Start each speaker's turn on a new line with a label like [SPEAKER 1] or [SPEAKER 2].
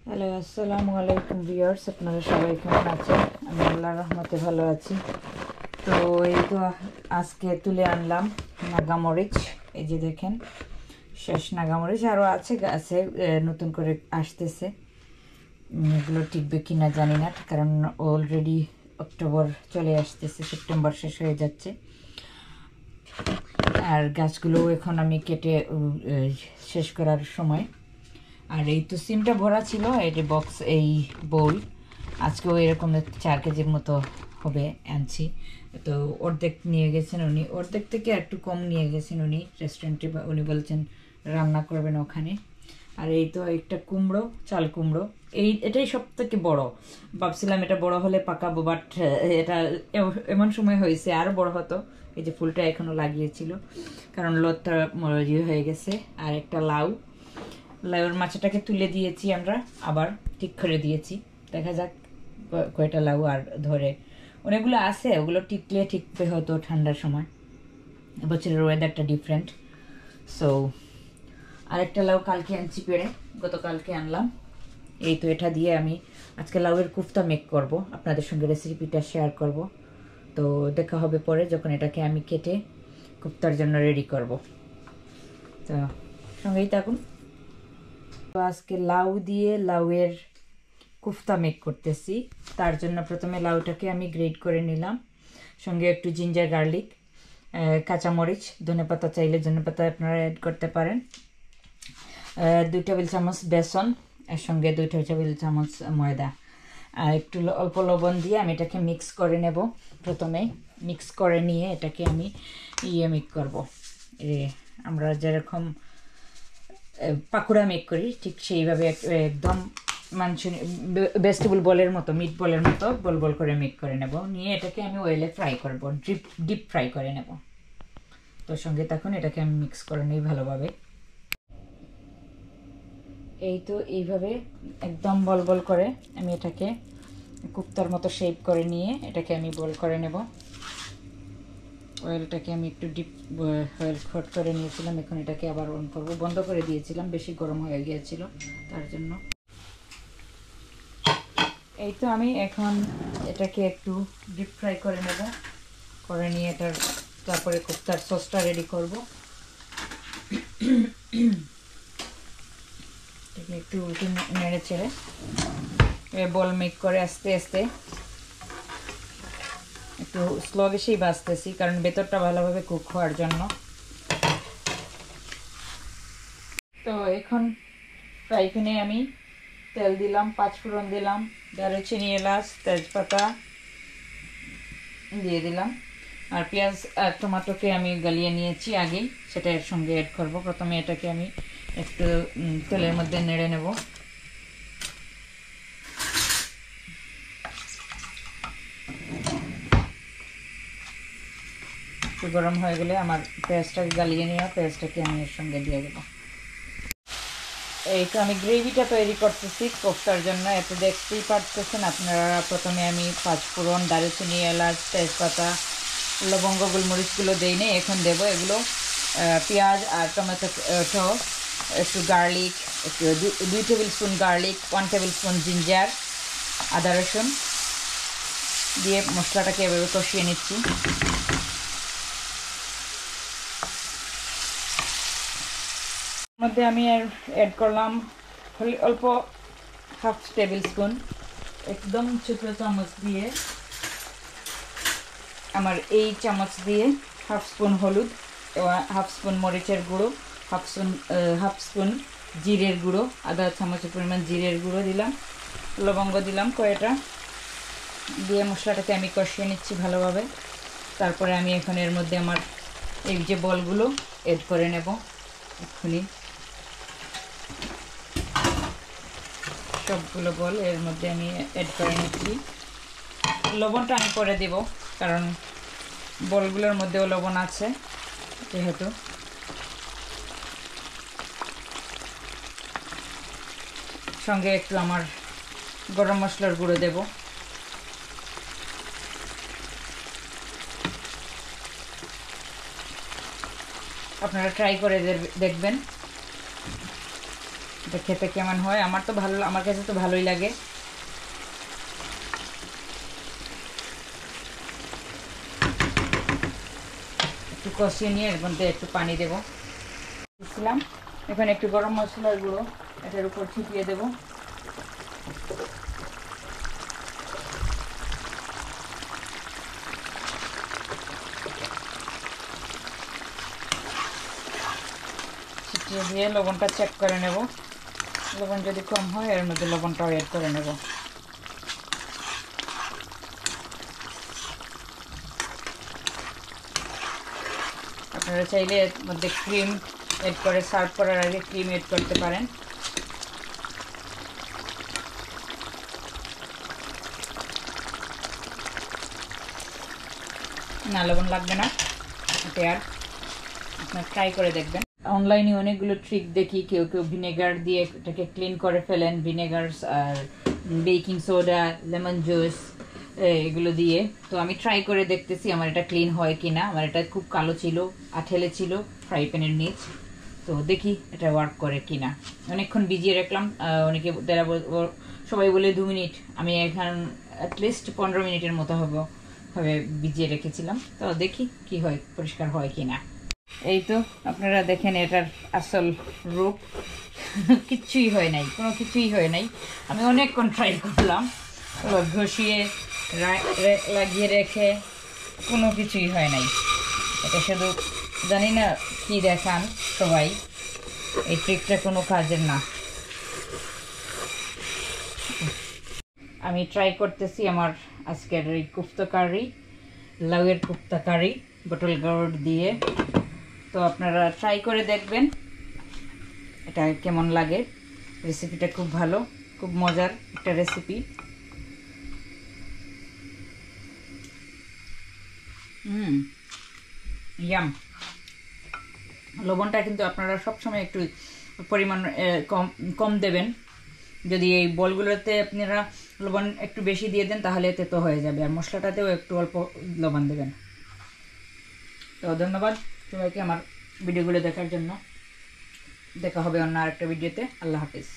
[SPEAKER 1] Hello, আসসালামু আলাইকুম viewers, আপনারা সবাই কেমন আছেন? আমি আল্লাহর রহমতে ভালো আছি। তো এই তো আজকে তুলে আনলাম নাগামরিচ। এই যে দেখেন, শেষ নাগামরিচ আরও আছে গাছে, নতুন করে আসতেছে। এগুলো টিকবে কিনা জানি না, কারণ অলরেডি অক্টোবর চলে আসতেছে, সেপ্টেম্বর শেষ হয়ে যাচ্ছে। আর গাছগুলো এখন আমি কেটে শেষ করার সময়। আর এই তো সিমটা ভরা ছিল, এটি বক্স, এই বোল আজকেও এরকম 4 কেজির মতো হবে আনছি। তো অর্ধেক নিয়ে গেছেন উনি, অর্ধেক থেকে একটু কম নিয়ে গেছেন উনি রেস্টুরেন্টে, উনি বলছেন রান্না করবেন ওখানে। আর এই তো একটা কুমড়ো, চাল কুমড়ো, এটাই সব থেকে বড়। ভাবছিলাম এটা বড় হলে পাকাবো, বাট এটা এমন সময় হয়েছে আরও বড় হতো। এই যে ফুলটা এখনো লাগিয়েছিল, কারণ লতটা হয়ে গেছে। আর একটা লাউ, লাউয়ের মাচাটাকে তুলে দিয়েছি আমরা, আবার ঠিক করে দিয়েছি। দেখা যাক কয়টা লাউ আর ধরে। অনেকগুলো আছে, ওগুলো টিকলে ঠিকবে হয়তো ঠান্ডার সময়। এবছরের ওয়েদারটা ডিফারেন্ট। সো আরেকটা লাউ কালকে আনছি পেড়ে, গতকালকে আনলাম। এই তো এটা দিয়ে আমি আজকে লাউয়ের কোফতা মেক করব, আপনাদের সঙ্গে রেসিপিটা শেয়ার করব। তো দেখা হবে পরে, যখন এটাকে আমি কেটে কোফতার জন্য রেডি করব। তো সঙ্গেই থাকুন। তো আজকে লাউ দিয়ে লাউয়ের কোফতা মেক করতেছি। তার জন্য প্রথমে লাউটাকে আমি গ্রেট করে নিলাম, সঙ্গে একটু জিঞ্জার গার্লিক, কাঁচামরিচ, ধনেপাতা চাইলে ধনেপাতা আপনারা অ্যাড করতে পারেন, 2 টেবিল চামচ বেসন, এর সঙ্গে 2 টেবিল চামচ ময়দা, আর একটু অল্প লবণ দিয়ে আমি এটাকে মিক্স করে নেব। প্রথমে মিক্স করে নিয়ে এটাকে আমি মেক করব, আমরা যেরকম পাকোড়া মেক করি ঠিক সেইভাবে একদম ভেজিটেবল বলের মতো, মিট বলের মতো বল বল করে মেক করে নেব। নিয়ে এটাকে আমি অয়েলে ফ্রাই করব, ডিপ ফ্রাই করে নেব। তো সঙ্গে তখন এটাকে আমি মিক্স করে নিই ভালোভাবে। এই তো এইভাবে একদম বল বল করে আমি এটাকে কুপ্তার মতো শেপ করে নিয়ে এটাকে আমি বল করে নেব। অয়েলটাকে আমি একটু ডিপ অয়েল খট করে নিয়েছিলাম, এখন এটাকে আবার অন করব। বন্ধ করে দিয়েছিলাম, বেশি গরম হয়ে গিয়েছিল তার জন্য। এই তো আমি এখন এটাকে একটু ডিপ ফ্রাই করে নেব, করে নিয়ে এটার তারপরে কোফতার সসটা রেডি করব। একটু উল্টে নেড়ে ছেড়ে বল মেক করে আস্তে আস্তে একটু স্লো বেশিই ভাজতেছি, কারণ ভেতরটা ভালোভাবে কুক হওয়ার জন্য। তো এখন ফ্রাই প্যানে আমি তেল দিলাম, 5 ফোড়ন দিলাম, দারুচিনি, এলাচ, তেজপাতা দিয়ে দিলাম। আর পেঁয়াজ আর টমেটোকে আমি গালিয়ে নিয়েছি আগেই, সেটা এর সঙ্গে অ্যাড করব। প্রথমে এটাকে আমি একটু তেলের মধ্যে নেড়ে নেব। একটু গরম হয়ে গেলে আমার পেঁয়াজটাকে গালিয়ে নেওয়া পেঁয়াজটাকে আমি এর সঙ্গে দিয়ে দেবো। এই তো আমি গ্রেভিটা তৈরি করতেছি কোফতার জন্য। এতে দেখতেই পারতেছেন আপনারা, প্রথমে আমি 5 ফোড়ন, দারুচিনি, এলাচ, তেজপাতা, লবঙ্গ, গোলমরিচগুলো দিইনি, এখন দেবো এগুলো। পেঁয়াজ আর টমেটো, একটু গার্লিক, একটু 2 table spoon garlic, 1 table spoon ginger, আদা রসুন দিয়ে মশলাটাকে এভাবে কষিয়ে নিচ্ছি। মধ্যে আমি অ্যাড করলাম অল্প হাফ টেবিল স্পুন, একদম ছোটো চামচ দিয়ে, আমার এই চামচ দিয়ে হাফ স্পুন হলুদ, হাফ স্পুন মরিচের গুঁড়ো, হাফ স্পুন জিরের গুঁড়ো, আধা চামচের পরিমাণ জিরের গুঁড়ো দিলাম, লবঙ্গ দিলাম কয়েকটা, দিয়ে মশলাটাকে আমি কষিয়ে নিচ্ছি ভালোভাবে। তারপরে আমি এখন এর মধ্যে আমার এই যে বলগুলো অ্যাড করে নেব এক্ষুনি। সবগুলো বল এর মধ্যে আমি অ্যাড করে নিচ্ছি। লবণটা আমি পরে দেব, কারণ বলগুলোর মধ্যেও লবণ আছে যেহেতু। সঙ্গে একটু আমার গরম মশলার গুঁড়ো দেব। আপনারা ট্রাই করে দেখবেন। এটা খেতে কেমন হয়। আমার কাছে তো ভালোই লাগে। একটু কষিয়ে নিয়ে এর মধ্যে একটু পানি দেবো দিচ্ছিলাম। এখন একটু গরম মশলার গুঁড়ো এটার উপর ছিটিয়ে দেবো। ছিটিয়ে দিয়ে লবণটা চেক করে নেব। লবণ যদি কম হয় এর মধ্যে লবণটাও অ্যাড করে নেব। আপনারা চাইলে এর মধ্যে ক্রিম এড করে সার্ভ করার আগে ক্রিম এড করতে পারেন। না, লবণ লাগবে না এতে আর। আপনারা ট্রাই করে দেখবেন। অনলাইনে অনেকগুলো ট্রিক দেখি, কেউ কেউ ভিনেগার দিয়ে এটাকে ক্লিন করে ফেলেন, ভিনেগার আর বেকিং সোডা, লেমন জুস এগুলো দিয়ে। তো আমি ট্রাই করে দেখতেছি আমার এটা ক্লিন হয় কিনা। আমার এটা খুব কালো ছিল, আঠেলে ছিল ফ্রাই প্যানের নিচ। তো দেখি এটা ওয়ার্ক করে কিনা। অনেকক্ষণ ভিজিয়ে রাখলাম। অনেকে সবাই বলে 2 মিনিট, আমি এখন অ্যাটলিস্ট 15 মিনিটের মতো হবে ভিজিয়ে রেখেছিলাম। তো দেখি কি হয়, পরিষ্কার হয় কিনা। এই তো আপনারা দেখেন এটার আসল রূপ। কিচ্ছুই হয় নাই, কোনো কিছুই হয় নাই। আমি অনেকক্ষণ ট্রাই করলাম, ঘষিয়ে লাগিয়ে রেখে কোনো কিছুই হয় নাই। এটা শুধু জানি না কি দেখান সবাই, এই ট্রিকটা কোনো কাজের না। আমি ট্রাই করতেছি আমার আজকের এই কোফতা কারি, লাউয়ের কোফতা কারি বটল গোর্ড দিয়ে। তো আপনারা ট্রাই করে দেখবেন এটা কেমন লাগে। রেসিপিটা খুব ভালো, খুব মজার একটা রেসিপি। ইয়াম। লবণটা কিন্তু আপনারা সবসময় একটু পরিমাণ কম দেবেন। যদি এই বলগুলোতে আপনারা লবণ একটু বেশি দিয়ে দেন তাহলে এতে তো হয়ে যাবে, আর মশলাটাতেও একটু অল্প লবণ দেবেন। তো ধন্যবাদ সবাইকে আমার ভিডিওগুলো দেখার জন্য। দেখা হবে অন্য আরেকটা ভিডিওতে। আল্লাহ হাফিজ।